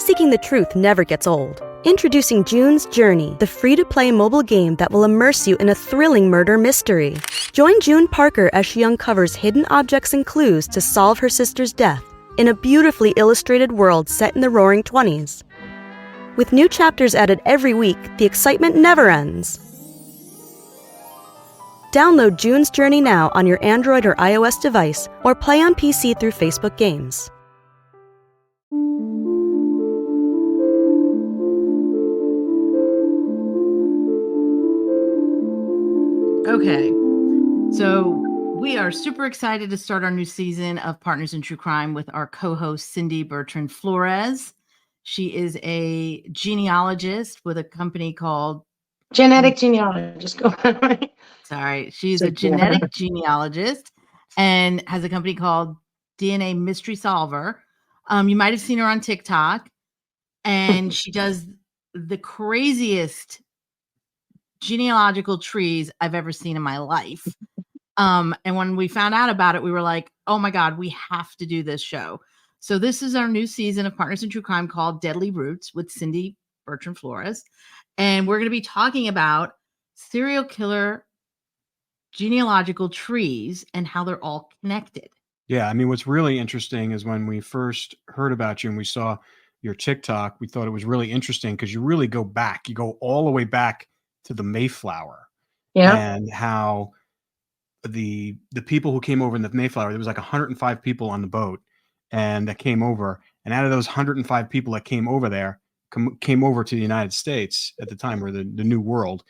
seeking the truth never gets old. Introducing June's Journey, the free-to-play mobile game that will immerse you in a thrilling murder mystery. Join June Parker as she uncovers hidden objects and clues to solve her sister's death in a beautifully illustrated world set in the Roaring '20s. With new chapters added every week, the excitement never ends. Download June's Journey now on your Android or iOS device, or play on PC through Facebook Games. Okay, so we are super excited to start our new season of Partners in True Crime with our co-host Cindy Bertrand Flores. She is a genealogist with a company called Genetic Genealogist. Go on. Sorry, she's a genetic genealogist and has a company called DNA Mystery Solver. You might have seen her on TikTok, and she does the craziest genealogical trees I've ever seen in my life. And when we found out about it, we were like, oh my God, we have to do this show. So this is our new season of Partners in True Crime called Deadly Roots with Cindy Bertrand Flores. And we're going to be talking about serial killer genealogical trees and how they're all connected. Yeah, I mean, what's really interesting is when we first heard about you and we saw your TikTok, we thought it was really interesting because you really go back. You go all the way back to the Mayflower. Yeah. And how the people who came over in the Mayflower, there was like 105 people on the boat and that came over. And out of those 105 people that came over there, came over to the United States at the time, or the New World,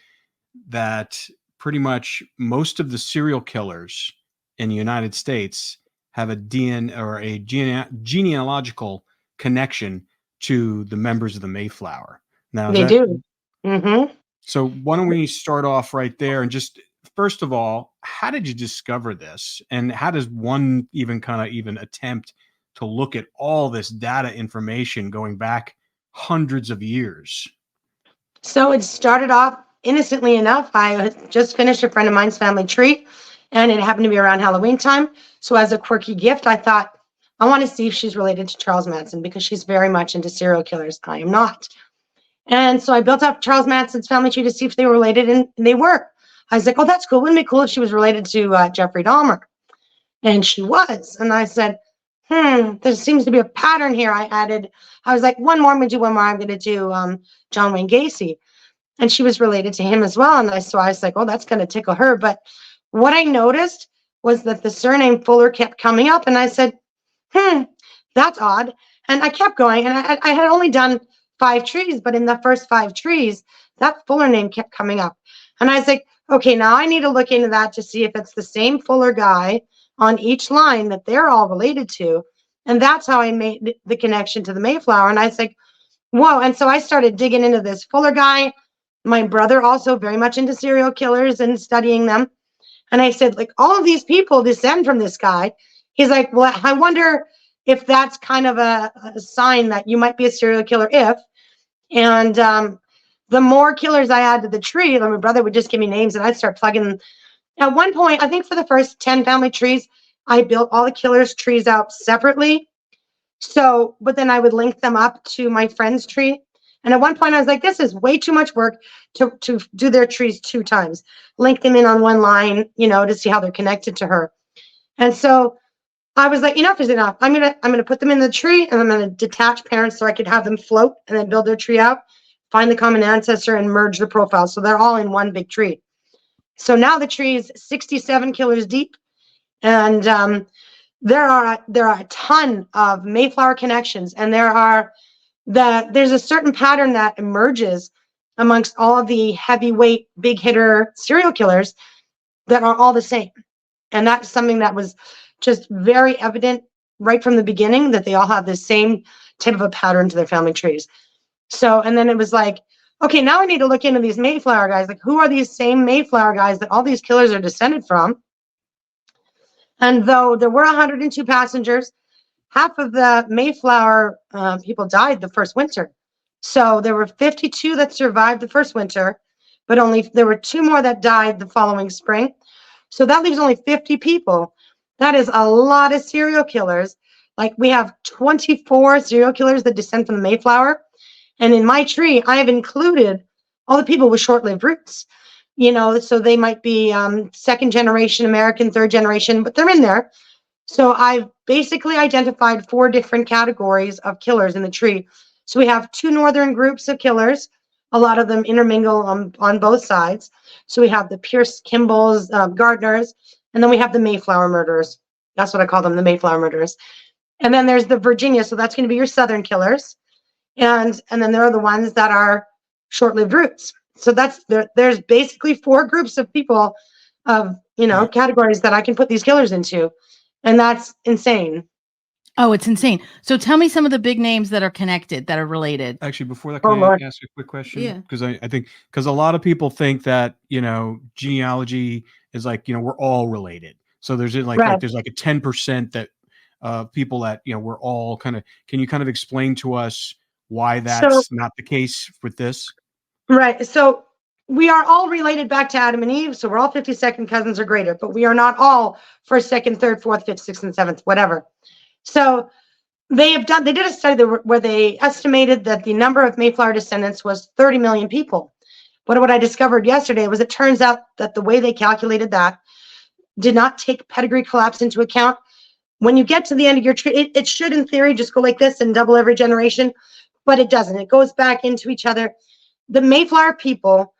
that pretty much most of the serial killers in the United States have a DNA or a genealogical connection to the members of the Mayflower. Now They do. Mm-hmm. So why don't we start off right there and just, first of all, how did you discover this? And how does one even attempt to look at all this data information going back hundreds of years? So it started off innocently enough. I had just finished a friend of mine's family tree, and it happened to be around Halloween time. So as a quirky gift, I thought, I want to see if she's related to Charles Manson because she's very much into serial killers. I am not. And so I built up Charles Manson's family tree to see if they were related, and they were. I was like, oh, that's cool. Wouldn't it be cool if she was related to Jeffrey Dahmer? And she was. And I said, there seems to be a pattern here. I was like, one more, I'm going to do one more. I'm going to do John Wayne Gacy. And she was related to him as well. And so I was like, oh, that's going to tickle her. But what I noticed was that the surname Fuller kept coming up. And I said, that's odd. And I kept going. And I had only done 5 trees, but in the first 5 trees, that Fuller name kept coming up. And I was like, okay, now I need to look into that to see if it's the same Fuller guy on each line that they're all related to. And that's how I made the connection to the Mayflower. And I was like, whoa. And so I started digging into this Fuller guy. My brother also very much into serial killers and studying them. And I said, like, all of these people descend from this guy. He's like, well, I wonder if that's kind of a sign that you might be a serial killer if. And the more killers I add to the tree, my brother would just give me names and I'd start plugging them. At one point, I think for the first 10 family trees, I built all the killers' trees out separately. So, but then I would link them up to my friend's tree. And at one point I was like, this is way too much work to do their trees 2 times. Link them in on one line, to see how they're connected to her. And so I was like, enough is enough. I'm gonna put them in the tree, and I'm gonna detach parents so I could have them float and then build their tree out, find the common ancestor, and merge the profiles. So they're all in one big tree. So now the tree is 67 killers deep, and there are a ton of Mayflower connections, and there's a certain pattern that emerges amongst all of the heavyweight, big hitter serial killers that are all the same. And that's something that was just very evident right from the beginning, that they all have the same type of a pattern to their family trees. So, and then it was like, okay, now I need to look into these Mayflower guys. Like, who are these same Mayflower guys that all these killers are descended from? And though there were 102 passengers, half of the Mayflower people died the first winter. So there were 52 that survived the first winter, but there were 2 more that died the following spring. So that leaves only 50 people. That is a lot of serial killers. Like we have 24 serial killers that descend from the Mayflower. And in my tree, I have included all the people with short-lived roots. So they might be second generation American, third generation, but they're in there. So I've basically identified 4 different categories of killers in the tree. So we have 2 northern groups of killers. A lot of them intermingle on both sides. So we have the Pierce Kimballs, Gardners, and then we have the Mayflower murderers. That's what I call them, the Mayflower murderers. And then there's the Virginia. So that's going to be your southern killers. And then there are the ones that are short-lived roots. So there's basically 4 groups of people of, categories that I can put these killers into. And that's insane. Oh, it's insane. So tell me some of the big names that are connected, that are related. Actually, before that, can I ask you a quick question? Yeah. Because I think, because a lot of people think that, genealogy is like, we're all related. So there's there's like a 10% that people that, we're all kind of, can you kind of explain to us why that's not the case with this? Right. So we are all related back to Adam and Eve. So we're all 52nd cousins or greater, but we are not all first, second, third, fourth, fifth, sixth, and seventh, whatever. So they did a study where they estimated that the number of Mayflower descendants was 30 million people. But what I discovered yesterday was it turns out that the way they calculated that did not take pedigree collapse into account. When you get to the end of your tree, it should, in theory, just go like this and double every generation, but it doesn't. It goes back into each other. The Mayflower people,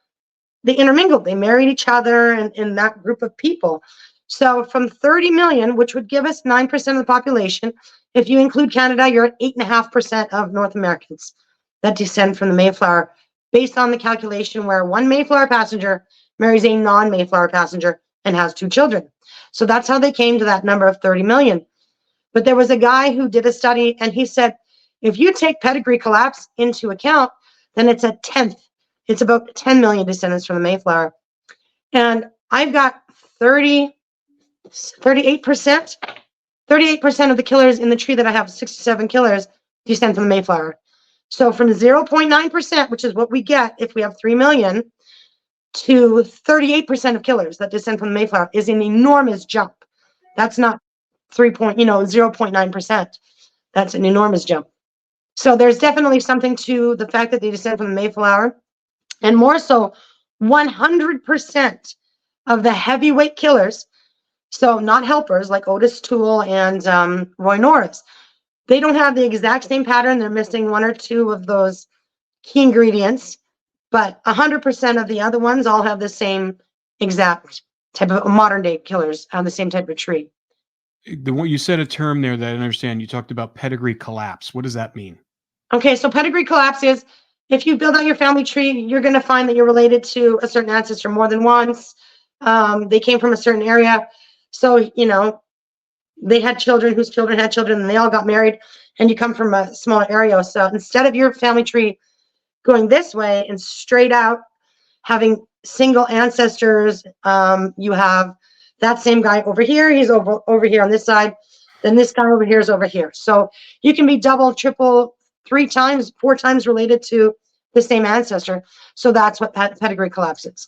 they intermingled. They married each other in that group of people. So from 30 million, which would give us 9% of the population, if you include Canada, you're at 8.5% of North Americans that descend from the Mayflower, based on the calculation where one Mayflower passenger marries a non-Mayflower passenger and has 2 children. So that's how they came to that number of 30 million. But there was a guy who did a study, and he said, if you take pedigree collapse into account, then it's a 10th. It's about 10 million descendants from the Mayflower. And I've got 38% of the killers in the tree that I have, 67 killers, descend from the Mayflower. So from 0.9%, which is what we get if we have 3 million, to 38% of killers that descend from the Mayflower is an enormous jump. That's not 0.9%. That's an enormous jump. So there's definitely something to the fact that they descend from the Mayflower. And more so, 100% of the heavyweight killers, so not helpers like Otis Toole and Roy Norris, they don't have the exact same pattern. They're missing 1 or 2 of those key ingredients, but 100% of the other ones all have the same exact type of modern day killers, have the same type of tree. The one you said a term there that I understand. You talked about pedigree collapse. What does that mean? Okay, so pedigree collapse is if you build out your family tree, you're going to find that you're related to a certain ancestor more than once. They came from a certain area. So, they had children whose children had children, and they all got married, and you come from a small area. So instead of your family tree going this way and straight out, having single ancestors, you have that same guy over here. He's over here on this side. Then this guy over here is over here. So you can be double, triple, 3 times, 4 times related to the same ancestor. So that's what pedigree collapse is.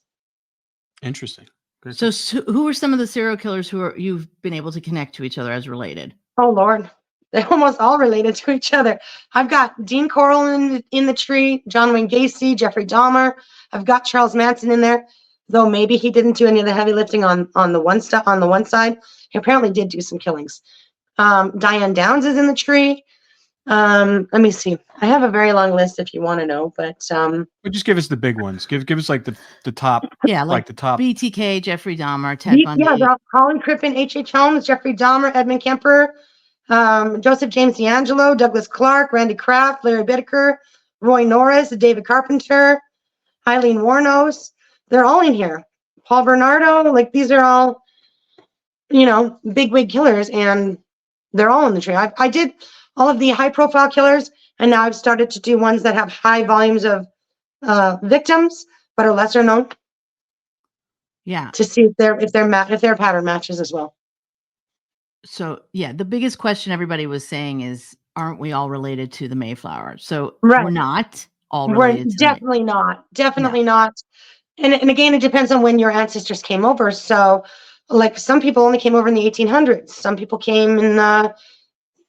Interesting. So who are some of the serial killers who you've been able to connect to each other as related? Oh, Lord. They're almost all related to each other. I've got Dean Corll in the tree, John Wayne Gacy, Jeffrey Dahmer. I've got Charles Manson in there, though maybe he didn't do any of the heavy lifting on the one side. He apparently did do some killings. Diane Downs is in the tree. Let me see. I have a very long list if you want to know, but just give us the big ones. Give us like the top. Yeah, like the top. BTK, Jeffrey Dahmer, Ted Bundy. Yeah, Colin Crippen, H.H. Holmes, Jeffrey Dahmer, Edmund Kemper, Joseph James D'Angelo, Douglas Clark, Randy Kraft, Larry Bittaker, Roy Norris, David Carpenter, Eileen Warnos. They're all in here. Paul Bernardo, like these are all, big wig killers, and they're all in the tree. I did all of the high profile killers, and now I've started to do ones that have high volumes of victims but are lesser known. Yeah. To see if their pattern matches as well. So yeah, the biggest question everybody was saying is, aren't we all related to the Mayflower? So right. We're not all related. We're definitely not. Definitely not. And again, it depends on when your ancestors came over. So like some people only came over in the 1800s. Some people came in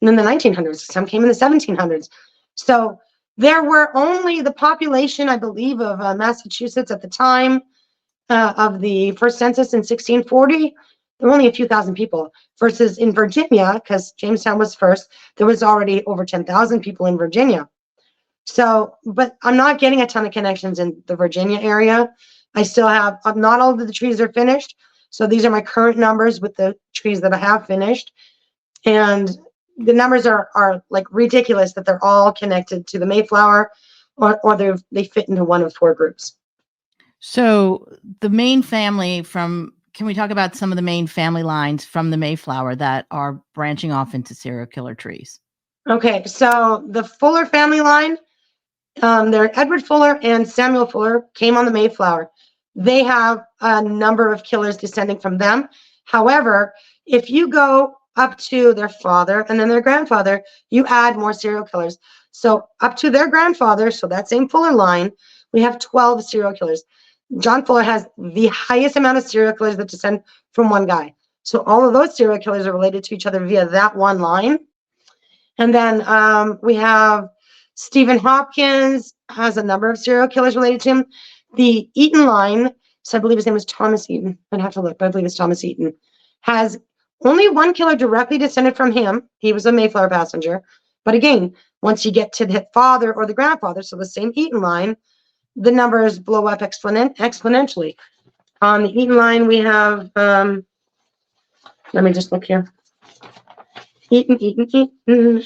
in the 1900s. Some came in the 1700s. So there were only the population, I believe, of Massachusetts at the time of the first census in 1640. There were only a few thousand people, versus in Virginia, because Jamestown was first, there was already over 10,000 people in Virginia. So, but I'm not getting a ton of connections in the Virginia area. I still have, not all of the trees are finished. So these are my current numbers with the trees that I have finished. And the numbers are like ridiculous that they're all connected to the Mayflower, or they fit into one of 4 groups. So the main family can we talk about some of the main family lines from the Mayflower that are branching off into serial killer trees? Okay, so the Fuller family line, they're Edward Fuller and Samuel Fuller came on the Mayflower. They have a number of killers descending from them. However, if you go up to their father and then their grandfather, you add more serial killers. So up to their grandfather, so that same Fuller line, we have 12 serial killers. John Fuller has the highest amount of serial killers that descend from one guy. So all of those serial killers are related to each other via that one line. And then we have Stephen Hopkins has a number of serial killers related to him. The Eaton line, so I believe his name is Thomas Eaton. I'd have to look, but I believe it's Thomas Eaton, has only one killer directly descended from him. He was a Mayflower passenger. But again, once you get to the father or the grandfather, so the same Eaton line, the numbers blow up exponentially. On the Eaton line, we have, let me just look here. Eaton.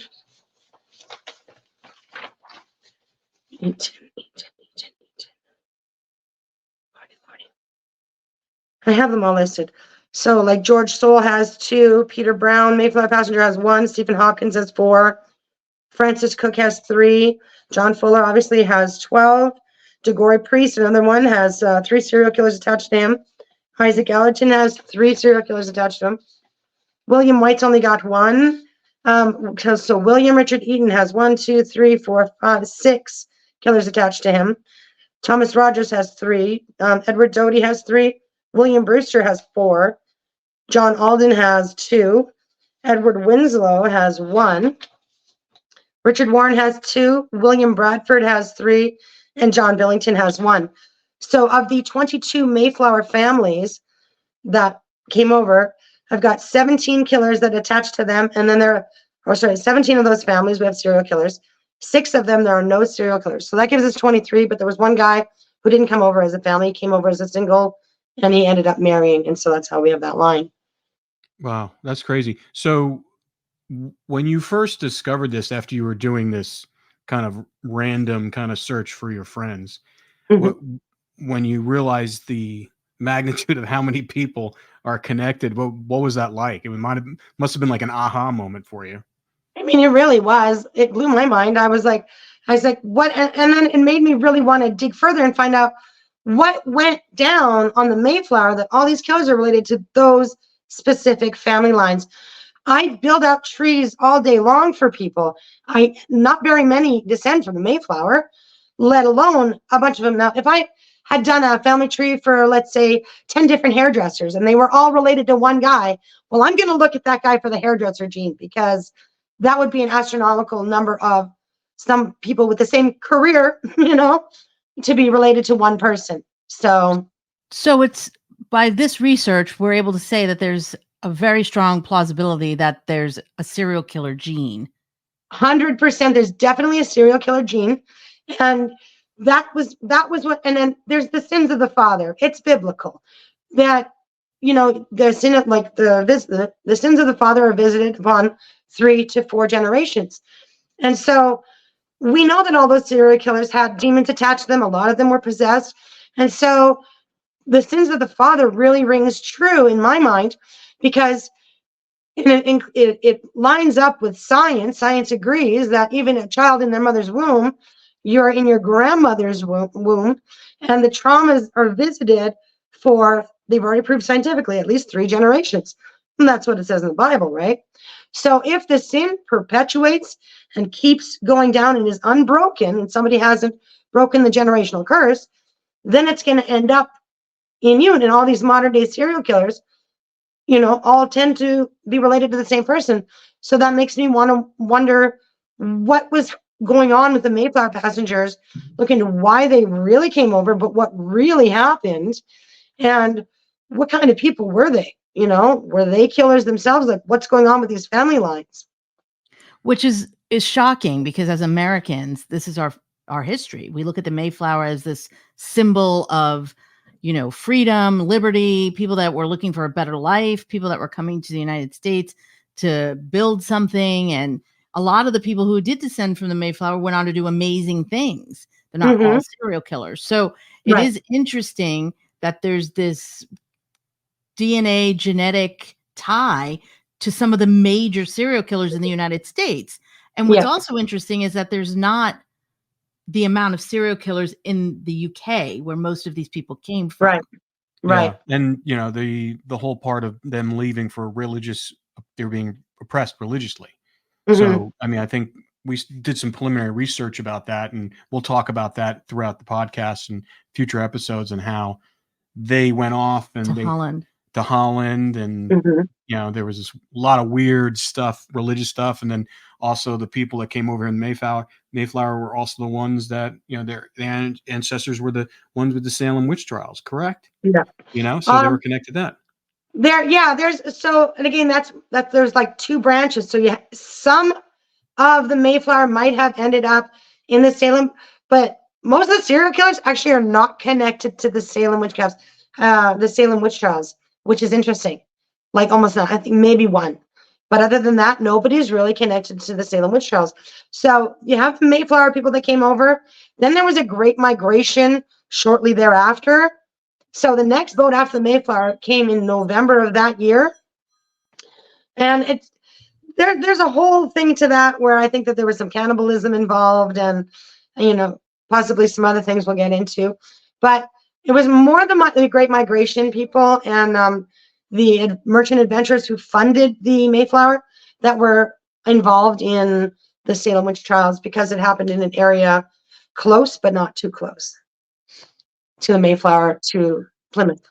I have them all listed. So like George Soule has 2, Peter Brown, Mayflower passenger, has 1, Stephen Hopkins has 4, Francis Cook has 3, John Fuller obviously has 12, DeGory Priest, another one, has 3 serial killers attached to him. Isaac Allerton has 3 serial killers attached to him. William White's only got 1. So William Richard Eaton has 1, 2, 3, 4, 5, 6 killers attached to him. Thomas Rogers has 3. Edward Doty has 3. William Brewster has 4. John Alden has 2. Edward Winslow has 1. Richard Warren has 2. William Bradford has 3. And John Billington has 1. So of the 22 Mayflower families that came over, I've got 17 killers that attach to them. And then 17 of those families, we have serial killers. 6 of them, there are no serial killers. So that gives us 23, but there was one guy who didn't come over as a family. He came over as a single, and he ended up marrying. And so that's how we have that line. Wow, that's crazy. So when you first discovered this, after you were doing this kind of random kind of search for your friends, when you realized the magnitude of how many people are connected, what was that like? It must have been like an aha moment for you. I mean, it really was. It blew my mind. I was like, what? And then it made me really want to dig further and find out what went down on the Mayflower that all these killers are related to those specific family lines. I build out trees all day long for people. Not very many descend from the Mayflower, let alone a bunch of them. Now, if I had done a family tree for, let's say, 10 different hairdressers, and they were all related to one guy, well, I'm going to look at that guy for the hairdresser gene, because that would be an astronomical number of some people with the same career, to be related to one person. So it's by this research, we're able to say that there's a very strong plausibility that there's a serial killer gene. 100%. There's definitely a serial killer gene. And that was what, and then there's the sins of the father. It's biblical that, the sin of, like the sins of the father are visited upon 3 to 4 generations. And so we know that all those serial killers had demons attached to them. A lot of them were possessed. And so the sins of the father really rings true in my mind, because it lines up with science. Science agrees that even a child in their mother's womb, you're in your grandmother's womb, and the traumas are visited for, they've already proved scientifically, at least 3 generations. And that's what it says in the Bible, right? So if the sin perpetuates and keeps going down and is unbroken, and somebody hasn't broken the generational curse, then it's going to end up in you. And all these modern day serial killers, all tend to be related to the same person. So that makes me want to wonder what was going on with the Mayflower passengers, look into why they really came over, but what really happened, and what kind of people were they? Were they killers themselves? Like, what's going on with these family lines? Which is shocking, because as Americans, this is our history. We look at the Mayflower as this symbol of, freedom, liberty, people that were looking for a better life, people that were coming to the United States to build something. And a lot of the people who did descend from the Mayflower went on to do amazing things. They're not all serial killers. So it is interesting that there's this DNA genetic tie to some of the major serial killers in the United States. And what's also interesting is that there's not the amount of serial killers in the UK, where most of these people came from. Right. Yeah. And the whole part of them leaving for they're being oppressed religiously. So I think we did some preliminary research about that, and we'll talk about that throughout the podcast and future episodes, and how they went off and to Holland, and there was this lot of weird stuff, religious stuff, and then also the people that came over in Mayflower were also the ones that their ancestors were the ones with the Salem witch trials, correct? Yeah. So they were connected to that. And again, that's there's like two branches. So some of the Mayflower might have ended up in the Salem, but most of the serial killers actually are not connected to the Salem witch trials, which is interesting. Like almost not. I think maybe one. But other than that, nobody's really connected to the Salem witch trials. So you have the Mayflower people that came over. Then there was a Great Migration shortly thereafter. So the next boat after the Mayflower came in November of that year. And there's a whole thing to that where I think that there was some cannibalism involved, and possibly some other things we'll get into. But it was more the Great Migration people and the merchant adventurers who funded the Mayflower that were involved in the Salem witch trials, because it happened in an area close, but not too close to the Mayflower, to Plymouth.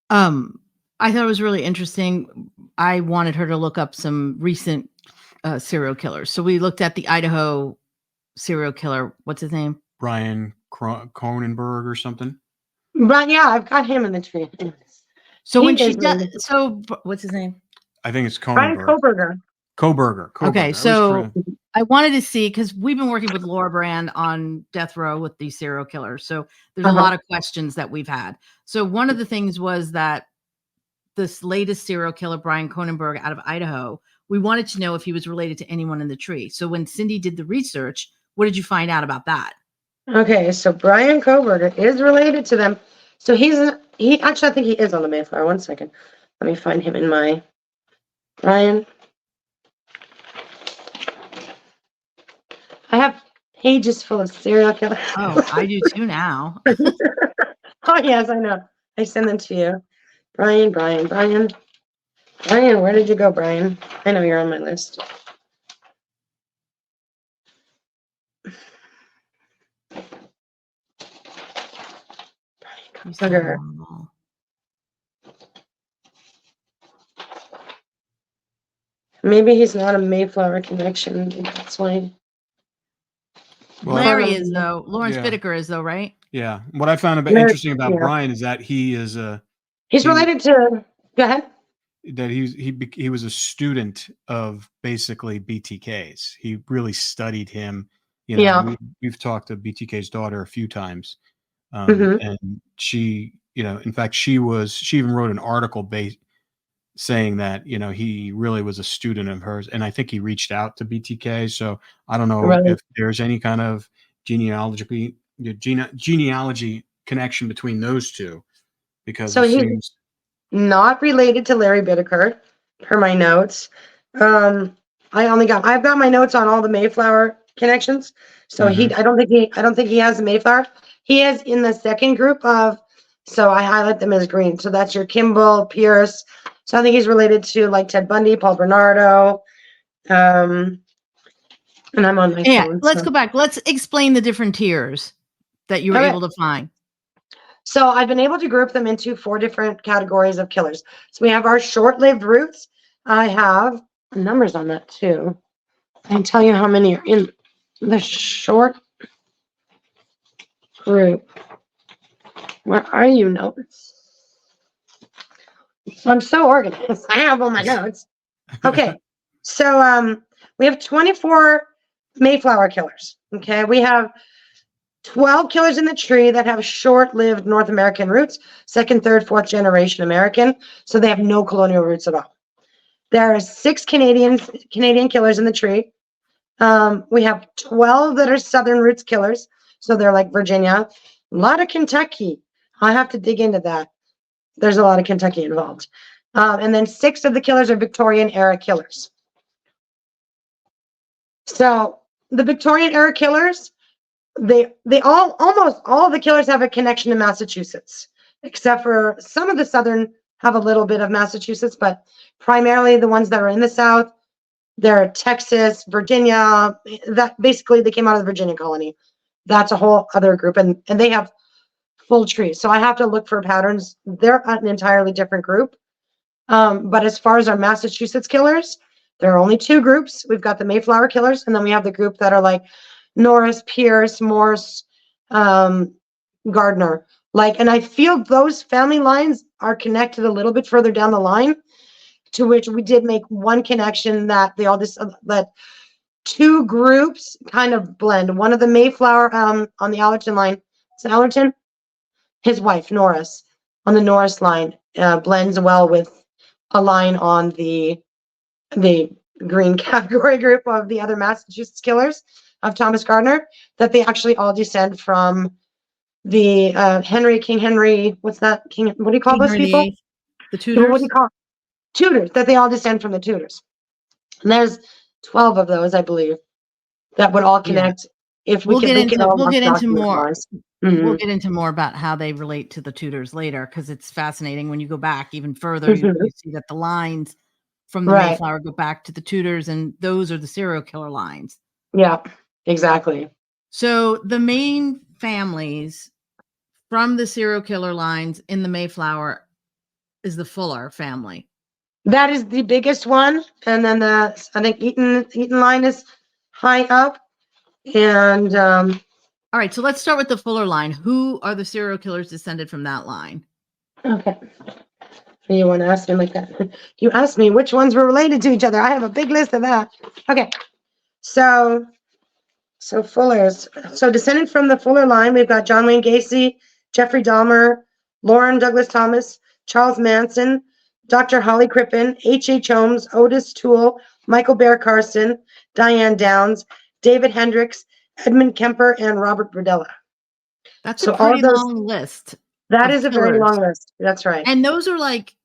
I thought it was really interesting. I wanted her to look up some recent serial killers. So we looked at the Idaho serial killer. What's his name? Brian Cronenberg or something. But yeah, I've got him in the tree. So when she does, what's his name? I think it's Brian Cronenberg. Koberger. Okay, so I wanted to see, because we've been working with Laura Brand on death row with these serial killers. So there's a lot of questions that we've had. So one of the things was that this latest serial killer, Brian Cronenberg out of Idaho, we wanted to know if he was related to anyone in the tree. So when Cindy did the research, what did you find out about that? Okay, so Brian Koberger is related to them. So he actually, I think he is on the Mayflower. 1 second. Let me find him in my Brian. I have pages full of serial killers. Oh, I do too now. Oh, yes, I know. I send them to you. Brian, where did you go, Brian? I know you're on my list. Sugar. Maybe he's not a Mayflower connection. That's why. Well, Larry is, though. Lawrence Whitaker is, though, right? Yeah. What I found interesting about Brian is that he's related to. Go ahead. That he was a student of basically BTK's. He really studied him. We've talked to BTK's daughter a few times, and she, in fact, she even wrote an article saying that he really was a student of hers, and I think he reached out to BTK. So I don't know if there's any kind of genealogy connection between those two, because he's not related to Larry Whitaker, per my notes. I've got my notes on all the Mayflower connections. So I don't think he has the Mayflower. He is in the second group of, so I highlight them as green. So that's your Kimball, Pierce. So I think he's related to like Ted Bundy, Paul Bernardo. And I'm on my phone. Let's go back. Let's explain the different tiers that you were able to find. So I've been able to group them into 4 different categories of killers. So we have our short-lived roots. I have numbers on that too. I can tell you how many are in the short group. Where are you, notes? I'm so organized. I have all my notes. Okay. So we have 24 Mayflower killers. Okay. We have 12 killers in the tree that have short-lived North American roots, second, third, fourth generation American. So they have no colonial roots at all. There are 6 Canadian killers in the tree. We have 12 that are Southern roots killers. So they're like Virginia. A lot of Kentucky. I have to dig into that. There's a lot of Kentucky involved. And then 6 of the killers are Victorian era killers. So the Victorian era killers, almost all of the killers have a connection to Massachusetts, except for some of the Southern have a little bit of Massachusetts, but primarily the ones that are in the South, they're Texas, Virginia, that basically they came out of the Virginia colony. That's a whole other group, and they have full trees. So I have to look for patterns. They're an entirely different group. But as far as our Massachusetts killers, there are only 2 groups. We've got the Mayflower killers, and then we have the group that are like Norris, Pierce, Morse, Gardner. And I feel those family lines are connected a little bit further down the line, to which we did make one connection that they all just that 2 groups kind of blend. One of the Mayflower on the Allerton line, is it Allerton? His wife, Norris, on the Norris line, blends well with a line on the green category group of the other Massachusetts killers of Thomas Gardner, that they actually all descend from the King Henry, what's that? What do you call King those Henry people? VIII, the Tudors. What do you call Tudors? That they all descend from the Tudors. And there's 12 of those, I believe, that would all connect. If we We'll could, we'll get into more. Mm-hmm. We'll get into more about how they relate to the Tudors later, because it's fascinating. When you go back even further, you see that the lines from the Mayflower go back to the Tudors, and those are the serial killer lines. Yeah, exactly. So the main families from the serial killer lines in the Mayflower is the Fuller family. That is the biggest one, and then I think Eaton line is high up, and all right, so let's start with the Fuller line. Who are the serial killers descended from that line? Okay. You want to ask me like that? You asked me which ones were related to each other. I have a big list of that. Okay. So Fullers. So descended from the Fuller line, we've got John Wayne Gacy, Jeffrey Dahmer, Lauren Douglas Thomas, Charles Manson, Dr. Holly Crippen, H.H. Holmes, Otis Toole, Michael Bear Carson, Diane Downs, David Hendricks, Edmund Kemper, and Robert Burdella. That's a pretty long list. That is a very long list. That's right. And those are like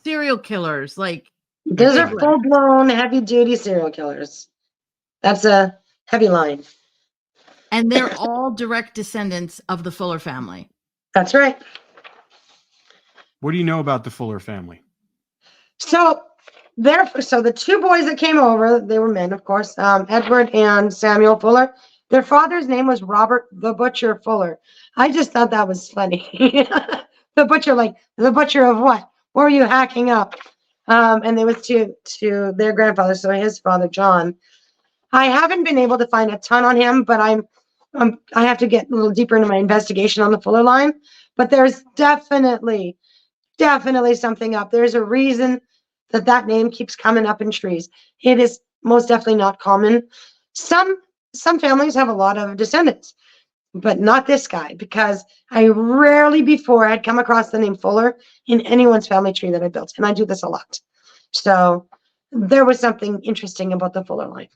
serial killers. Those are full-blown, heavy-duty serial killers. That's a heavy line. And they're all direct descendants of the Fuller family. That's right. What do you know about the Fuller family? So the 2 boys that came over, they were men, of course, Edward and Samuel Fuller. Their father's name was Robert the Butcher Fuller. I just thought that was funny. The butcher, the butcher of what? What were you hacking up? And they was to their grandfather, so his father, John. I haven't been able to find a ton on him, but I have to get a little deeper into my investigation on the Fuller line. But there's definitely something up. There's a reason that name keeps coming up in trees. It is most definitely not common. Some families have a lot of descendants, but not this guy, because I rarely before had come across the name Fuller in anyone's family tree that I built, and I do this a lot. So there was something interesting about the Fuller line.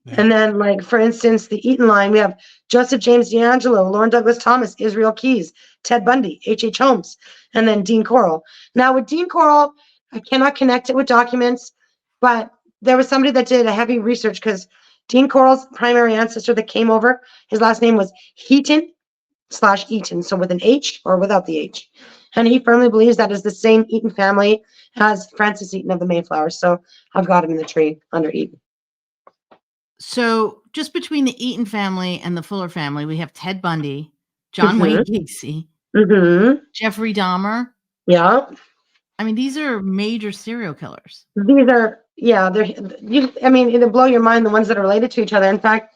Yeah. And then, for instance, the Eaton line, we have Joseph James D'Angelo, Lauren Douglas Thomas, Israel Keyes, Ted Bundy, H.H. Holmes, and then Dean Corll. Now, with Dean Corll, I cannot connect it with documents, but there was somebody that did a heavy research, because Dean Corll's primary ancestor that came over, his last name was Heaton/Eaton, so with an H or without the H. And he firmly believes that is the same Eaton family as Francis Eaton of the Mayflower. So I've got him in the tree under Eaton. So just between the Eaton family and the Fuller family, we have Ted Bundy, John Wayne Gacy, Jeffrey Dahmer. Yeah. I mean, these are major serial killers. These are, I mean, it'll blow your mind, the ones that are related to each other. In fact,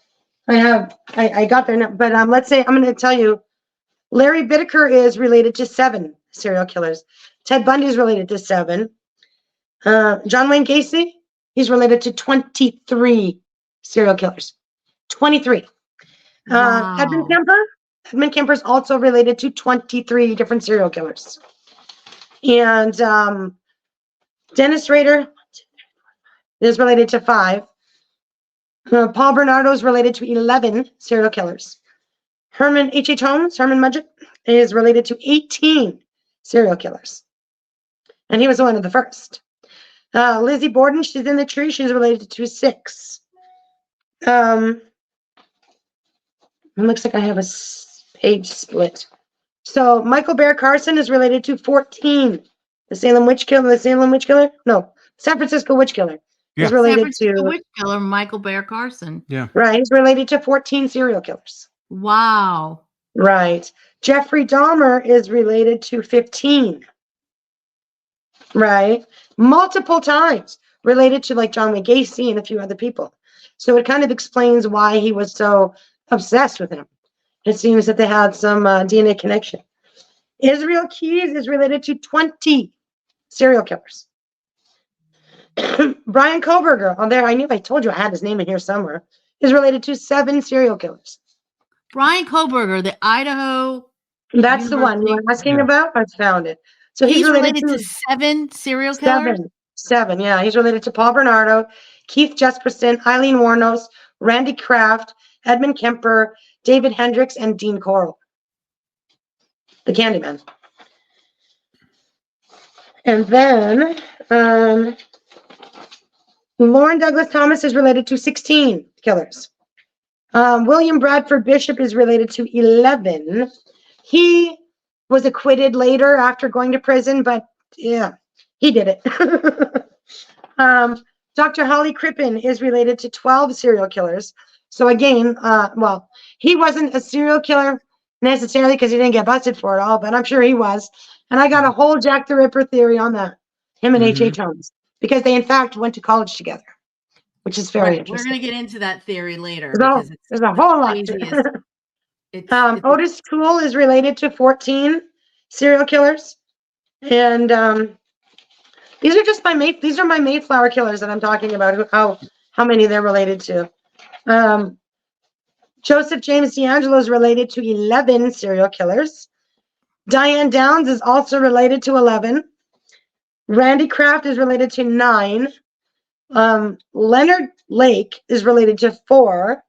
I got there, but let's say, I'm going to tell you, Larry Bittaker is related to 7 serial killers. Ted Bundy is related to 7. John Wayne Gacy, he's related to 23 serial killers. 23. Wow. Edmund Kemper is also related to 23 different serial killers. And Dennis Rader is related to 5. Paul Bernardo is related to 11 serial killers. Herman Mudgett, is related to 18 serial killers. And he was one of the first. Lizzie Borden, she's in the tree. She's related to 6. It looks like I have a page split. So Michael Bear Carson is related to 14. The Salem witch killer? No, San Francisco witch killer. Yeah. Is related San Francisco to witch killer Michael Bear Carson. Yeah. Right. He's related to 14 serial killers. Wow. Right. Jeffrey Dahmer is related to 15. Right. Multiple times related to like John Wayne Gacy and a few other people. So it kind of explains why he was so obsessed with him. It seems that they had some DNA connection. Israel Keys is related to 20 serial killers. Brian Koberger, I told you I had his name in here somewhere, is related to 7 serial killers. Brian Koberger, the Idaho. That's the one you were asking about. I found it. So he's related to 7 serial killers? 7, yeah. He's related to Paul Bernardo, Keith Jesperson, Eileen Warnos, Randy Kraft, Edmund Kemper, David Hendricks, and Dean Coral, the Candyman. And then Lauren Douglas Thomas is related to 16 killers. William Bradford Bishop is related to 11. He was acquitted later after going to prison, but yeah, he did it. Dr. Holly Crippen is related to 12 serial killers. So again, he wasn't a serial killer necessarily because he didn't get busted for it all, but I'm sure he was. And I got a whole Jack the Ripper theory on that, him and H.H. Holmes, because they in fact went to college together, which is very interesting. We're going to get into that theory later. There's a whole lot to it. Otis Toole is related to 14 serial killers. And these are my Mayflower killers that I'm talking about, how many they're related to. Joseph James D'Angelo is related to 11 serial killers. Diane Downs is also related to 11. Randy Kraft is related to 9. Leonard Lake is related to 4.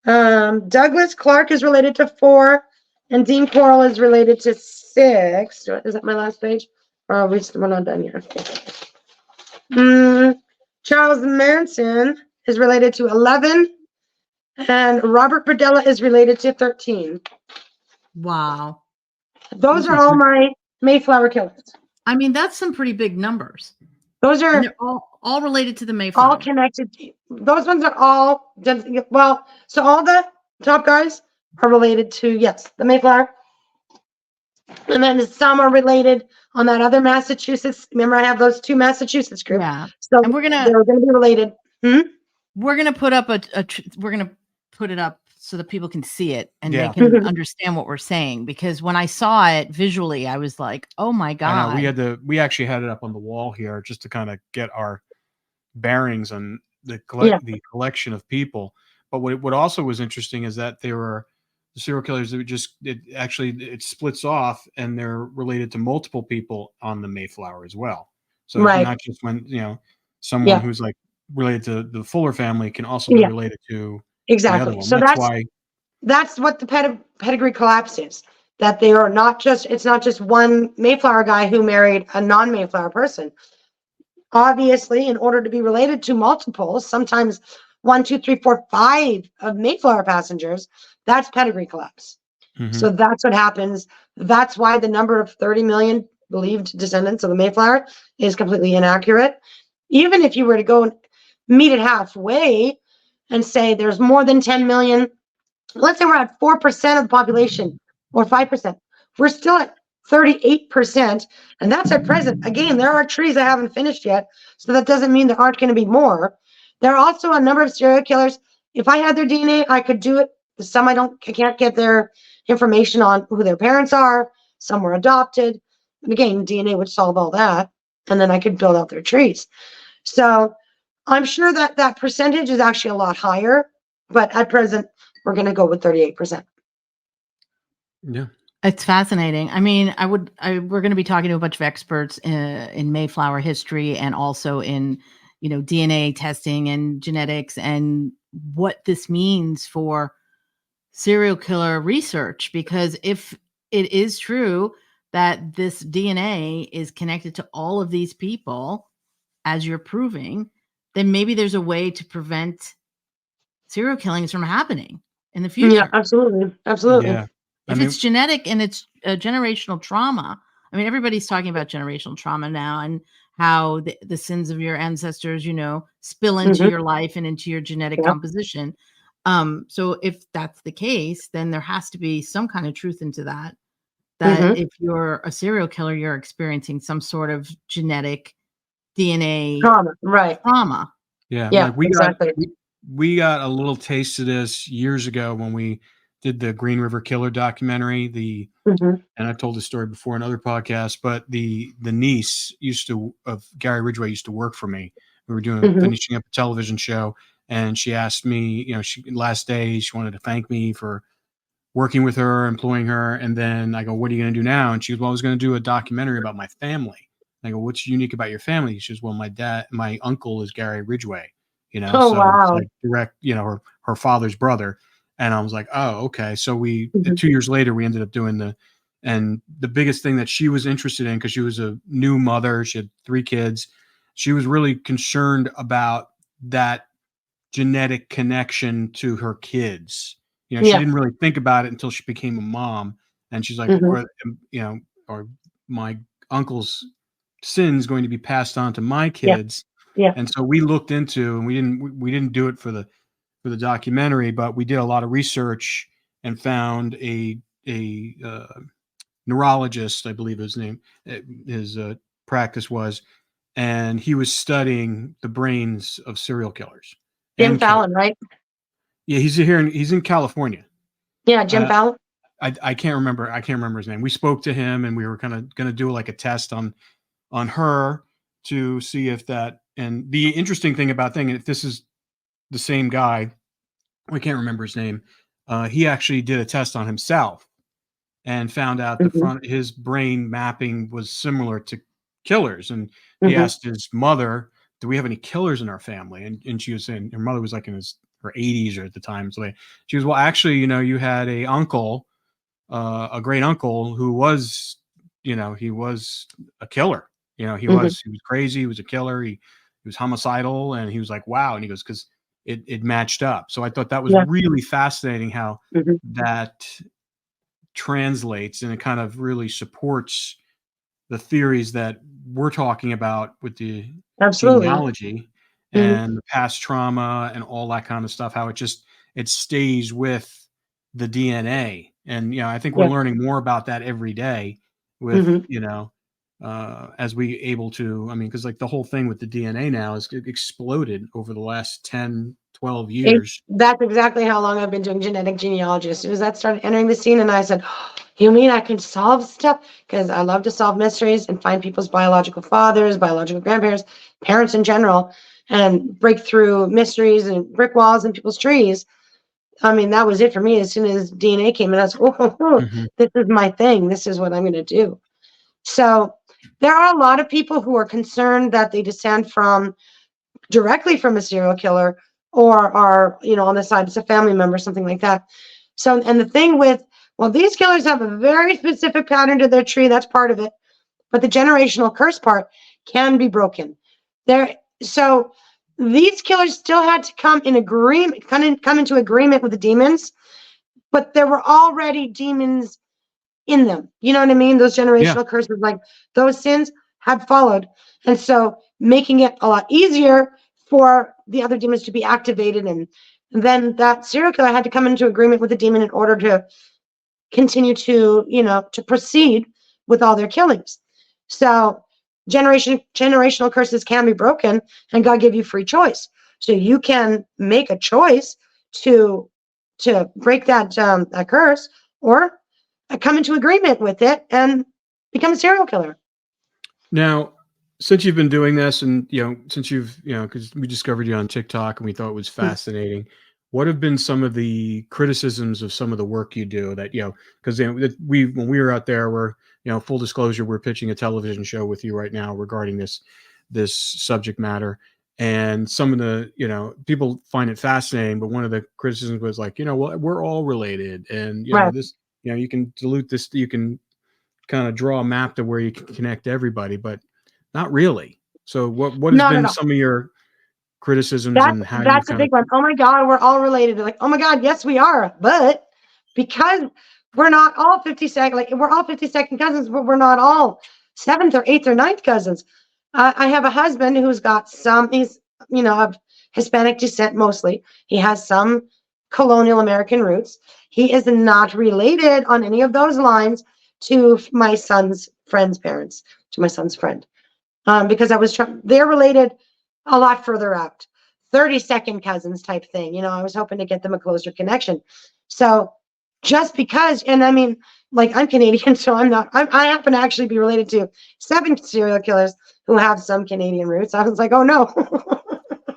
Douglas Clark is related to 4. And Dean Coral is related to 6. Is that my last page? Or we're not done here. Charles Manson is related to 11. And Robert Berdella is related to 13. Wow. Those are all my Mayflower killers. I mean, that's some pretty big numbers. Those are all related to the Mayflower. All connected. Those ones are all, so all the top guys are related to, yes, the Mayflower. And then some are related on that other Massachusetts. Remember, I have those 2 Massachusetts groups. Yeah. So and they're going to be related. We're going to put up we're going to put it up so that people can see it and they can understand what we're saying. Because when I saw it visually, I was like, oh my God. We actually had it up on the wall here just to kind of get our bearings on the collection of people. But what also was interesting is that there were the serial killers that it splits off and they're related to multiple people on the Mayflower as well. So it's not just when, someone who's like related to the Fuller family can also be related to exactly. So that's what the pedigree collapse is. That they are it's not just one Mayflower guy who married a non-Mayflower person. Obviously, in order to be related to multiples, sometimes 1, 2, 3, 4, 5 of Mayflower passengers, that's pedigree collapse. So that's what happens. That's why the number of 30 million believed descendants of the Mayflower is completely inaccurate. Even if you were to go and meet it halfway and say there's more than 10 million, let's say we're at 4% of the population or 5%. We're still at 38%, and that's at present. Again, there are trees I haven't finished yet, so that doesn't mean there aren't going to be more. There are also a number of serial killers. If I had their DNA, I could do it. Some I can't get their information on who their parents are. Some were adopted. And again, DNA would solve all that, and then I could build out their trees. So I'm sure that that percentage is actually a lot higher, but at present, we're going to go with 38%. Yeah. It's fascinating. I mean, we're going to be talking to a bunch of experts in Mayflower history and also in, DNA testing and genetics and what this means for serial killer research. Because if it is true that this DNA is connected to all of these people, as you're proving, then maybe there's a way to prevent serial killings from happening in the future. Yeah, absolutely. Absolutely. Yeah. If it's genetic and it's generational trauma, I mean, everybody's talking about generational trauma now and how the sins of your ancestors, spill into your life and into your genetic composition. So if that's the case, then there has to be some kind of truth into that. That if you're a serial killer, you're experiencing some sort of genetic DNA trauma, right? Trauma. Yeah. Yeah, Like we exactly. we got a little taste of this years ago when we did the Green River Killer documentary. And I've told this story before in other podcasts, but the niece of Gary Ridgway used to work for me. We were finishing up a television show, and she asked me, last day, she wanted to thank me for working with her, employing her. And then I go, what are you going to do now? And she goes, well, I was going to do a documentary about my family. And I go, what's unique about your family? She goes, well, my uncle is Gary Ridgway, Oh, so wow. it's like direct, her father's brother. And I was like, oh, okay. So 2 years later, we ended up doing the biggest thing that she was interested in, because she was a new mother, she had 3 kids. She was really concerned about that genetic connection to her kids. She didn't really think about it until she became a mom. And she's like, or my uncle's sin's going to be passed on to my kids. Yeah. And so we looked into, and we didn't do it for the documentary, but we did a lot of research and found a neurologist, I believe his practice was, and he was studying the brains of serial killers. Jim Fallon, right? Yeah, he's in California. Yeah, Jim Fallon. I can't remember his name. We spoke to him, and we were kind of going to do like a test on her to see if that. And the interesting thing about if this is the same guy, I can't remember his name. He actually did a test on himself and found out his brain mapping was similar to killers. And he asked his mother, do we have any killers in our family? And she was saying, her mother was like in her 80s or at the time. So she was, well, actually, you had a uncle, a great uncle who was, he was a killer. He was crazy. He was a killer. He was homicidal. And he was like, wow. And he goes, because it matched up. So I thought that was really fascinating how that translates, and it kind of really supports the theories that we're talking about with the genealogy and the past trauma and all that kind of stuff, how it stays with the DNA. And, I think we're learning more about that every day with, as we able to, because like the whole thing with the DNA now is exploded over the last 10, 12 years. That's exactly how long I've been doing genetic genealogy. As soon as that started entering the scene, and I said, oh, you mean I can solve stuff? Because I love to solve mysteries and find people's biological fathers, biological grandparents, parents in general, and break through mysteries and brick walls in people's trees. That was it for me. As soon as DNA came in, I was, this is my thing. This is what I'm going to do. So there are a lot of people who are concerned that they descend directly from a serial killer, or are, on the side, it's a family member, something like that. So, and the thing these killers have a very specific pattern to their tree. That's part of it. But the generational curse part can be broken. So these killers still had to come into agreement with the demons, but there were already demons in them. You know what I mean? Those generational curses, like those sins had followed. And so making it a lot easier for the other demons to be activated. And then that serial killer had to come into agreement with the demon in order to continue to, to proceed with all their killings. So generational curses can be broken, and God gave you free choice. So you can make a choice to break that curse, or come into agreement with it and become a serial killer. Now, since you've been doing this, and since you've because we discovered you on TikTok and we thought it was fascinating, what have been some of the criticisms of some of the work you do that because when we were out there, we're full disclosure, we're pitching a television show with you right now regarding this subject matter, and some of the people find it fascinating, but one of the criticisms was like, well, we're all related, and Right. this you can dilute this, you can kind of draw a map to where you can connect everybody, but not really. So what has Not been at all. some of your criticisms, and how that's you a big one. Oh my God, we're all related. They're like, oh my God, yes, we are. But because we're not all 52nd, like we're all 52nd cousins, but we're not all 7th or 8th or 9th cousins. I have a husband who's got he's, of Hispanic descent mostly. He has some colonial American roots. He is not related on any of those lines to my son's friend's parents, to my son's friend. Because they're related a lot further out, 32nd cousins type thing. I was hoping to get them a closer connection. So just because, and I mean, like, I'm Canadian, so I happen to actually be related to 7 serial killers who have some Canadian roots. I was like, oh no.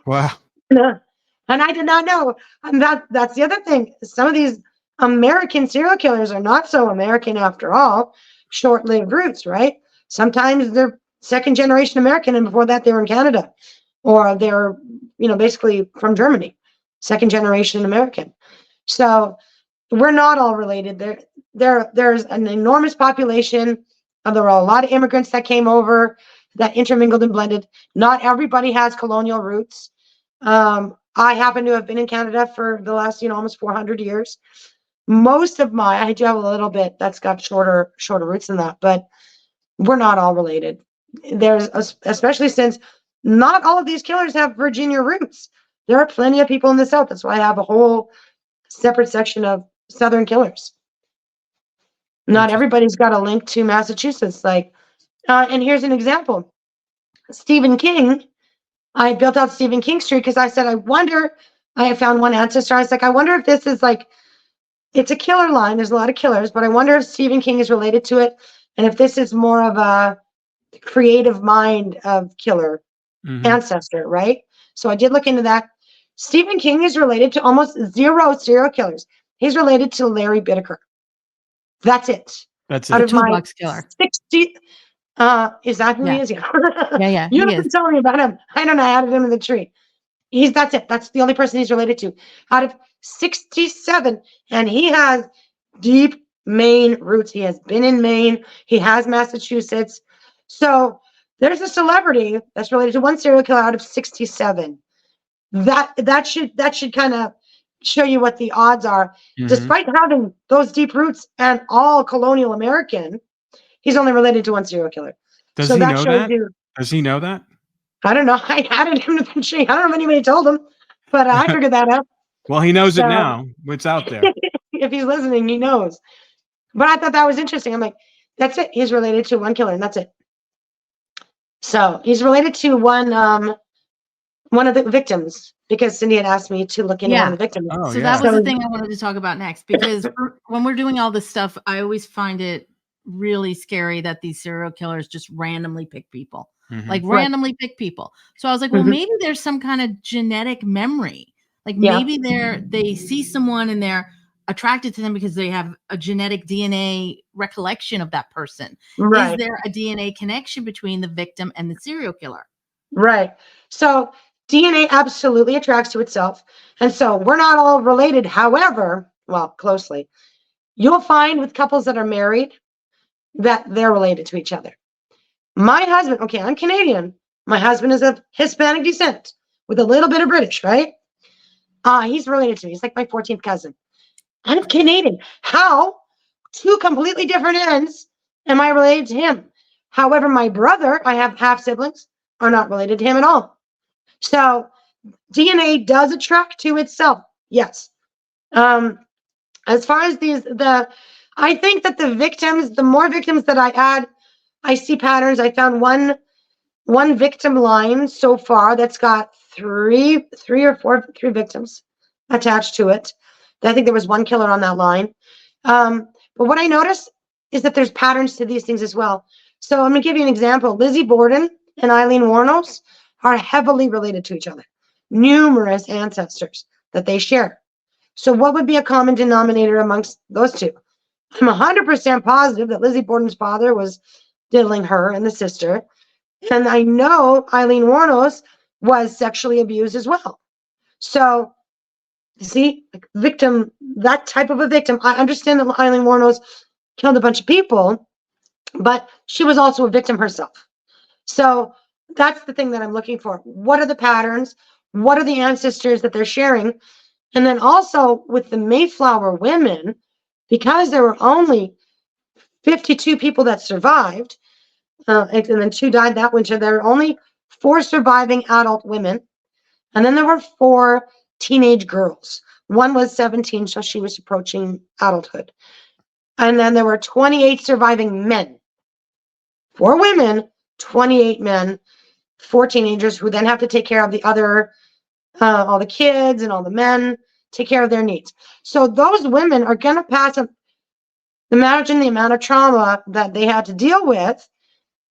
Wow. And I did not know. And that's the other thing. Some of these American serial killers are not so American after all. Short-lived roots, right? Sometimes they're second generation American, and before that they were in Canada, or they're basically from Germany, second generation American. So we're not all related. There's an enormous population. There were a lot of immigrants that came over, that intermingled and blended. Not everybody has colonial roots. I happen to have been in Canada for the last almost 400 years. Most of I do have a little bit that's got shorter roots than that, but we're not all related. Especially since not all of these killers have Virginia roots. There are plenty of people in the South. That's why I have a whole separate section of Southern killers. Not everybody's got a link to Massachusetts. And here's an example. Stephen King. I built out Stephen King Street because I said, I had found one ancestor. I was like, I wonder if this is it's a killer line. There's a lot of killers, but I wonder if Stephen King is related to it. And if this is more of a creative mind of killer ancestor, right? So I did look into that. Stephen King is related to almost 0 serial killers. He's related to Larry Bittaker. That's it. That's it. Out of my Toolbox killer. 60, is that who he is? Yeah. Yeah. You don't have to tell me about him. I don't know. I added him in the tree. That's it. That's the only person he's related to. Out of 67, and he has deep Maine roots. He has been in Maine. He has Massachusetts. So there's a celebrity that's related to 1 serial killer out of 67. That should kind of show you what the odds are. Despite having those deep roots and all colonial American, he's only related to 1 serial killer. Does he know that? Does he know that? I don't know. I added him to the tree. I don't know if anybody told him, but I figured that out. Well, he knows it now. It's out there. If he's listening, he knows. But I thought that was interesting. I'm like, that's it. He's related to 1 killer, and that's it. So he's related to one of the victims, because Cindy had asked me to look into one of the victims. So that was the thing I wanted to talk about next, because when we're doing all this stuff, I always find it really scary that these serial killers just randomly pick people, randomly pick people. So I was like, well, maybe there's some kind of genetic memory. Like maybe they see someone and they're attracted to them because they have a genetic DNA recollection of that person. Right. Is there a DNA connection between the victim and the serial killer? Right. So DNA absolutely attracts to itself. And so we're not all related. However, well, closely, you'll find with couples that are married that they're related to each other. My husband, okay, I'm Canadian. My husband is of Hispanic descent with a little bit of British, right? He's related to me. He's like my 14th cousin. I'm Canadian. How? 2 completely different ends am I related to him? However, my brother, I have half siblings, are not related to him at all. So DNA does attract to itself. Yes. As far as I think that the more victims that I add, I see patterns. I found one victim line so far that's got three victims attached to it. I think there was one killer on that line. But what I noticed is that there's patterns to these things as well. So I'm gonna give you an example. Lizzie Borden and Eileen Wuornos are heavily related to each other. Numerous ancestors that they share. So what would be a common denominator amongst those two? I'm 100% positive that Lizzie Borden's father was diddling her and the sister. And I know Eileen Wuornos was sexually abused as well. So, see, victim, that type of a victim, I understand that Eileen Wuornos killed a bunch of people, but she was also a victim herself. So that's the thing that I'm looking for. What are the patterns? What are the ancestors that they're sharing? And then also with the Mayflower women, because there were only 52 people that survived, and then 2 died that winter, there were only 4 surviving adult women. And then there were 4 teenage girls. One was 17, so she was approaching adulthood. And then there were 28 surviving men. 4 women, 28 men, 4 teenagers who then have to take care of the other, all the kids and all the men, take care of their needs. So those women are going to pass them. Imagine the amount of trauma that they had to deal with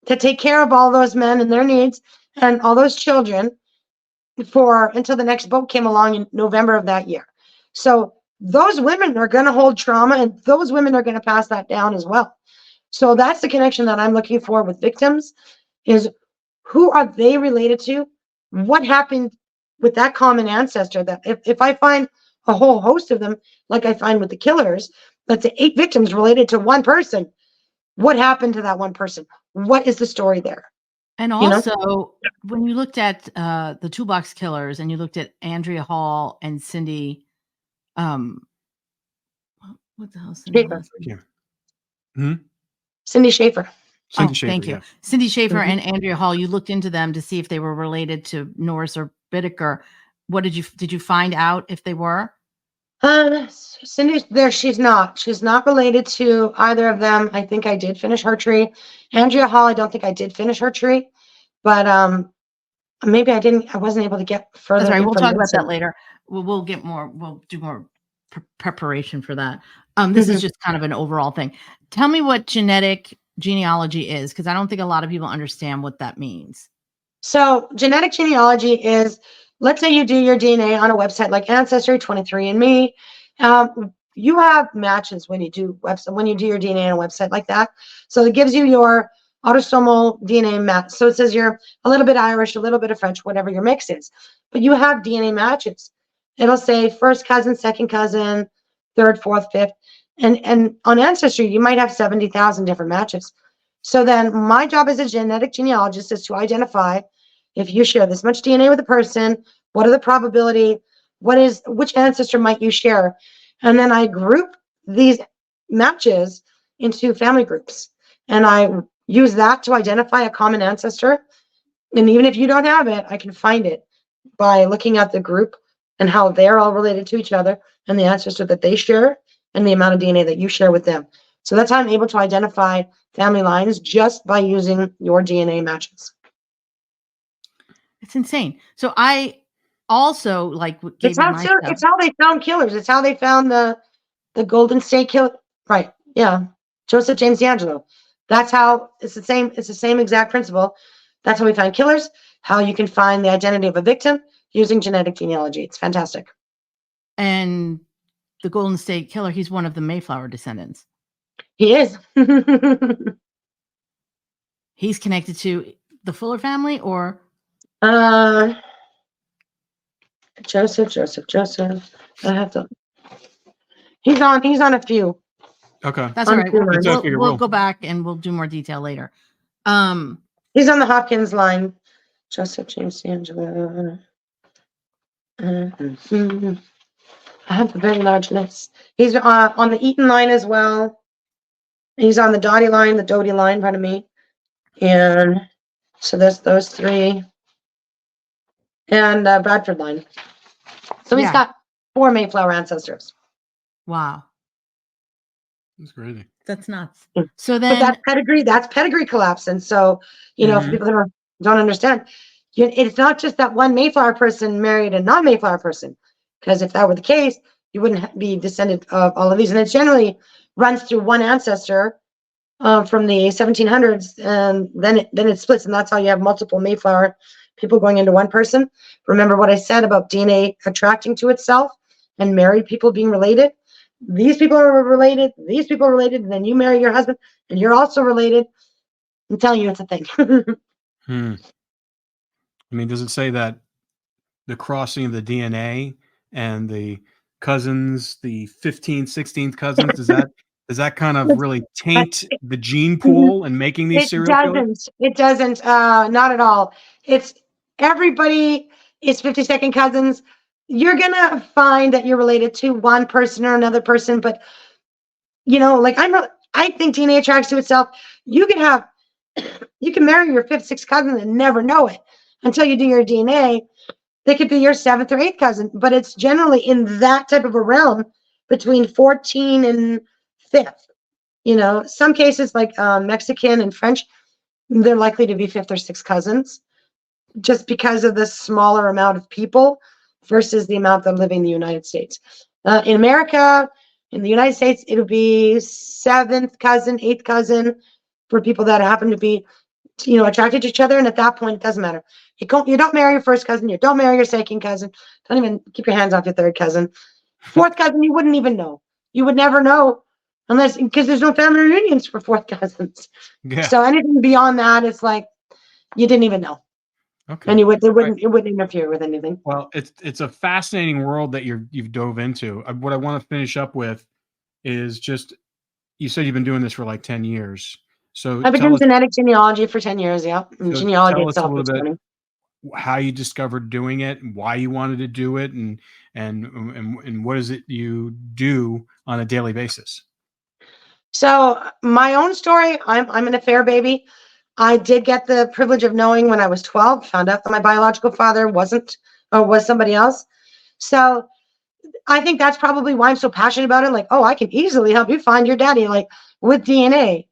to take care of all those men and their needs and all those children until the next boat came along in November of that year. So those women are going to hold trauma, and those women are going to pass that down as well. So that's the connection that I'm looking for with victims, is who are they related to? What happened with that common ancestor? That if I find a whole host of them, like I find with the killers, let's say 8 victims related to one person, what happened to that one person? What is the story there? And also, when you looked at the Toolbox Killers and you looked at Andrea Hall and Cindy, what the hell is Cindy? Cindy Schaefer. Cindy Schaefer, thank you. Yeah. Cindy Schaefer and Andrea Hall, you looked into them to see if they were related to Norris or Bittaker. What did you find out if they were? Cindy's there. She's not related to either of them. I think I did finish her tree. Andrea Hall, I don't think I did finish her tree, but maybe I wasn't able to get further. That's right. We'll talk about that later. We'll get more. We'll do more preparation for that. This is just kind of an overall thing. Tell me what genetic genealogy is, because I don't think a lot of people understand what that means. So genetic genealogy is, let's say you do your DNA on a website like Ancestry, 23andMe. You have matches when you do your DNA on a website like that. So it gives you your autosomal DNA match. So it says you're a little bit Irish, a little bit of French, whatever your mix is. But you have DNA matches. It'll say first cousin, second cousin, third, fourth, fifth. And on Ancestry, you might have 70,000 different matches. So then my job as a genetic genealogist is to identify, if you share this much DNA with a person, what are the probability, which ancestor might you share? And then I group these matches into family groups. And I use that to identify a common ancestor. And even if you don't have it, I can find it by looking at the group and how they're all related to each other and the ancestor that they share and the amount of DNA that you share with them. So that's how I'm able to identify family lines, just by using your DNA matches. It's insane. So I also it's how they found killers. It's how they found the Golden State Killer. Right. Yeah. Joseph James D'Angelo. That's how it's the same exact principle. That's how we find killers, how you can find the identity of a victim using genetic genealogy. It's fantastic. And the Golden State Killer, he's one of the Mayflower descendants. He is. He's connected to the Fuller family, or Joseph. I have to. He's on a few. Okay, that's all right. We'll go back and we'll do more detail later. He's on the Hopkins line. Joseph James D'Angelo. I have a very large list. He's on the Eaton line as well. He's on the Doty line, pardon me. And so there's those 3. And Bradford line. So he's got 4 Mayflower ancestors. Wow. That's crazy. That's nuts. Mm. So But then, that's pedigree collapse. And so, for Mhm. people that don't understand, it's not just that one Mayflower person married a non-Mayflower person. Because if that were the case, you wouldn't be descendant of all of these. And it generally runs through one ancestor from the 1700s, and then it splits, and that's how you have multiple Mayflower people going into one person. Remember what I said about DNA attracting to itself and married people being related? These people are related, these people are related, and then you marry your husband, and you're also related. I'm telling you, it's a thing. Hmm. I mean, does it say that the crossing of the DNA and the cousins, the 15th, 16th cousins, does that kind of really taint the gene pool and making these It serial killers? doesn't. It doesn't. Not at all. It's everybody is 52nd cousins. You're gonna find that you're related to one person or another person, but like I think DNA attracts to itself. You can marry your fifth, sixth cousin and never know it until you do your DNA. They could be your seventh or eighth cousin, but it's generally in that type of a realm between 14 and fifth. Some cases like Mexican and French, they're likely to be fifth or sixth cousins just because of the smaller amount of people versus the amount that live in the United States. In America, in the United States, it'll be seventh cousin, eighth cousin for people that happen to be, attracted to each other. And at that point, it doesn't matter. You don't marry your first cousin. You don't marry your second cousin. Don't even keep your hands off your third cousin. Fourth cousin, you wouldn't even know. You would never know because there's no family reunions for fourth cousins. Yeah. So anything beyond that, it's like you didn't even know. Okay. And it wouldn't interfere with anything. Well, it's a fascinating world that you've dove into. What I want to finish up with is just, you said you've been doing this for like 10 years. So I've been doing genetic genealogy for 10 years, yeah. And So genealogy tell us a itself little is bit 20. how you discovered doing it and why you wanted to do it, and what is it you do on a daily basis? So my own story, I'm an affair baby. I did get the privilege of knowing when I was 12, found out that my biological father was somebody else. So I think that's probably why I'm so passionate about it. Like, oh, I can easily help you find your daddy, like with DNA,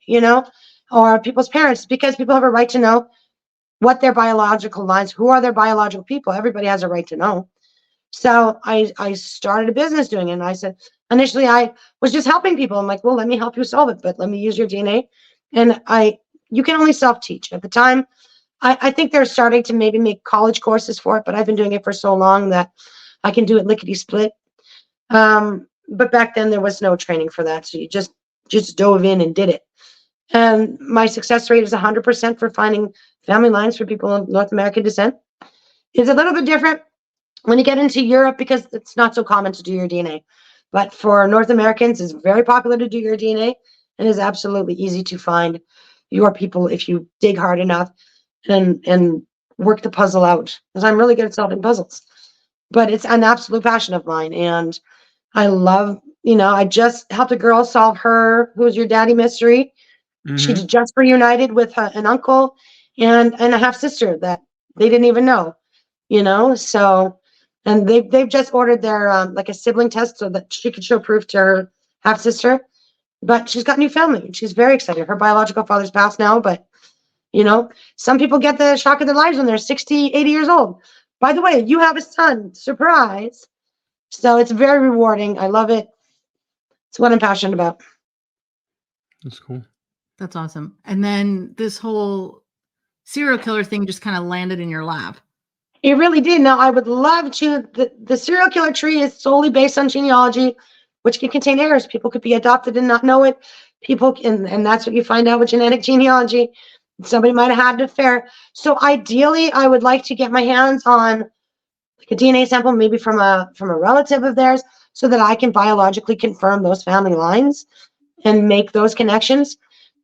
or people's parents, because people have a right to know what their biological lines, who are their biological people. Everybody has a right to know. So I started a business doing it. And I said, initially I was just helping people. I'm like, well, let me help you solve it, but let me use your DNA. And you can only self-teach. At the time, I think they're starting to maybe make college courses for it, but I've been doing it for so long that I can do it lickety-split. But back then there was no training for that. So you just dove in and did it. And my success rate is 100% for finding family lines for people of North American descent. It's a little bit different when you get into Europe because it's not so common to do your DNA. But for North Americans, it's very popular to do your DNA, and it's absolutely easy to find your people if you dig hard enough and work the puzzle out. Because I'm really good at solving puzzles. But it's an absolute passion of mine, and I love, I just helped a girl solve her Who's Your Daddy mystery. She just reunited with an uncle and a half sister that they didn't even know, so, and they've just ordered their like a sibling test so that she could show proof to her half sister, but she's got new family and she's very excited. Her biological father's passed now, but some people get the shock of their lives when they're 60, 80 years old. By the way, you have a son, surprise. So it's very rewarding. I love it. It's what I'm passionate about. That's cool. That's awesome. And then this whole serial killer thing just kind of landed in your lap. It really did. Now, I would love to. The serial killer tree is solely based on genealogy, which can contain errors. People could be adopted and not know it. People can, and that's what you find out with genetic genealogy. Somebody might have had an affair. So ideally, I would like to get my hands on like a DNA sample, maybe from a relative of theirs, so that I can biologically confirm those family lines and make those connections.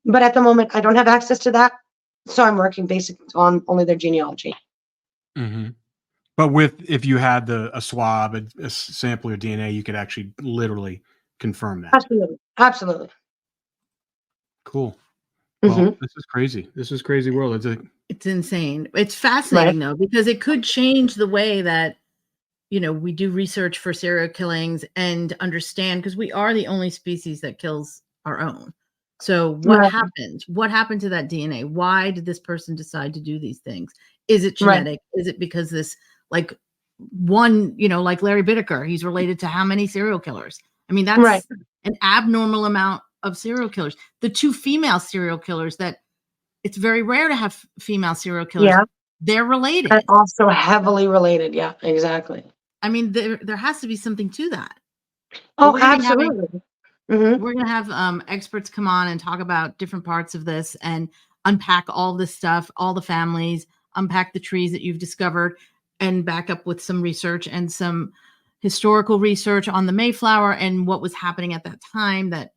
But at the moment, I don't have access to that. So I'm working basically on only their genealogy. Mm-hmm. But if you had a swab, a sample of DNA, you could actually literally confirm that. Absolutely. Absolutely. Cool. Well, this is crazy. This is crazy world. It's insane. It's fascinating though, because it could change the way that, we do research for serial killings and understand, because we are the only species that kills our own. So what Right. happened? What happened to that DNA? Why did this person decide to do these things? Is it Right. genetic? Is it because this, like one, like Larry Bittaker, he's related to how many serial killers? I mean, that's Right. an abnormal amount of serial killers. The 2 female serial killers that it's very rare to have female serial killers. Yeah. They're related. And also heavily related. Yeah, exactly. I mean, there has to be something to that. Oh, we're gonna be having- absolutely. Mhm. We're going to have experts come on and talk about different parts of this and unpack all this stuff, all the families, unpack the trees that you've discovered, and back up with some research and some historical research on the Mayflower and what was happening at that time. That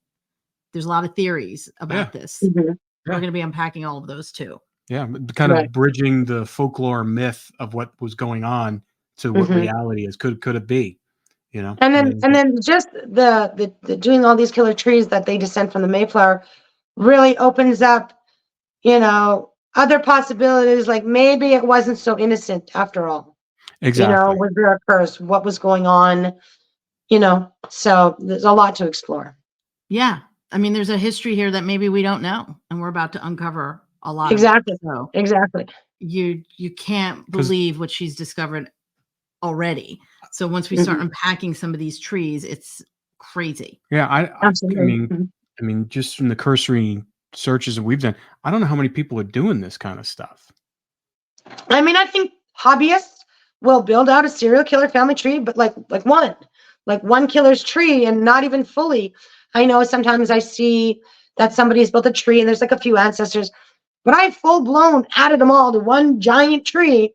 there's a lot of theories about this. Mhm. We're going to be unpacking all of those too. Yeah, but kind Right. of bridging the folklore myth of what was going on to what Mhm. reality is. Could it be? And I then mean, and then just the doing all these killer trees that they descend from the Mayflower really opens up, other possibilities, like maybe it wasn't so innocent after all. exactly. Was there a curse? What was going on? So there's a lot to explore. Yeah. I mean, there's a history here that maybe we don't know, and we're about to uncover a lot Exactly. of it. So Exactly. you can't 'Cause- believe what she's discovered already. So once we start unpacking some of these trees, it's crazy. Yeah, I Absolutely. mean, Mhm. just from the cursory searches that we've done, I don't know how many people are doing this kind of stuff. I mean, I think hobbyists will build out a serial killer family tree, but like one killer's tree, and not even fully. I know sometimes I see that somebody's built a tree and there's like a few ancestors, but I full blown added them all to one giant tree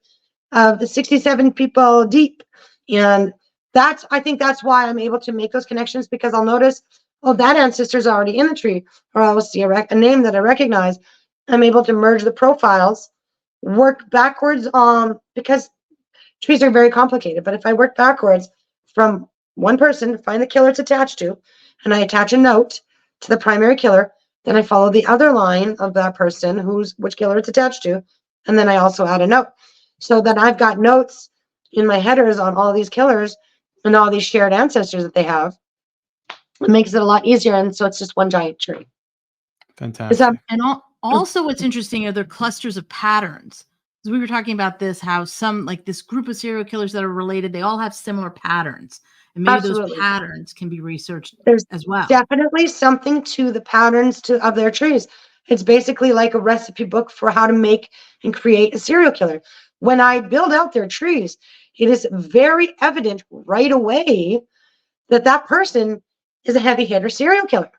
of the 67 people deep. And I think that's why I'm able to make those connections, because I'll notice, oh, that ancestor's already in the tree, or I will see a name that I recognize. I'm able to merge the profiles, work backwards because trees are very complicated. But if I work backwards from one person, find the killer it's attached to, and I attach a note to the primary killer, then I follow the other line of that person which killer it's attached to, and then I also add a note. So that I've got notes in my headers on all these killers and all these shared ancestors that they have. It makes it a lot easier, and so it's just one giant tree. Fantastic. And also what's interesting are there clusters of patterns. Because we were talking about this, how some, like this group of serial killers that are related, they all have similar patterns. And maybe Absolutely. those patterns can be researched There's as well. definitely something to the patterns of their trees. It's basically like a recipe book for how to make and create a serial killer. When I build out their trees, it is very evident right away that that person is a heavy hitter serial killer.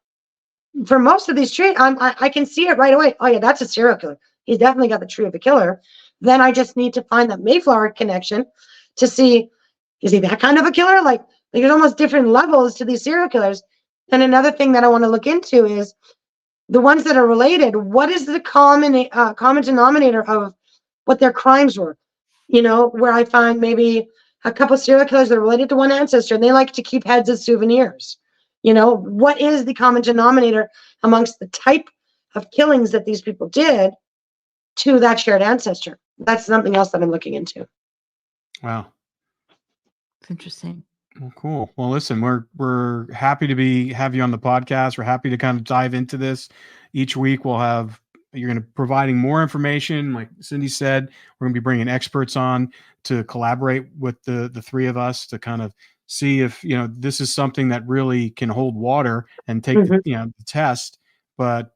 For most of these trees, I can see it right away. Oh yeah, that's a serial killer. He's definitely got the tree of the killer. Then I just need to find that Mayflower connection to see, is he that kind of a killer? Like there's almost different levels to these serial killers. And another thing that I want to look into is the ones that are related. What is the common denominator of what their crimes were? Where I find maybe a couple serial killers that are related to one ancestor, and they like to keep heads as souvenirs. What is the common denominator amongst the type of killings that these people did to that shared ancestor? That's something else that I'm looking into. Wow. It's interesting. Well, cool. Well, listen, we're happy to have you on the podcast. We're happy to kind of dive into this. Each week you're going to be providing more information. Like Cindy said, we're going to be bringing experts on to collaborate with the three of us to kind of see if, this is something that really can hold water and take the test. But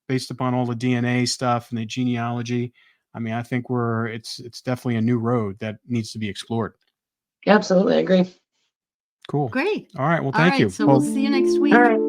based upon all the DNA stuff and the genealogy, I mean, I think it's definitely a new road that needs to be explored. Absolutely, I agree. Cool. Great. All right. Well, All thank right, you. so we'll see you next week. All right.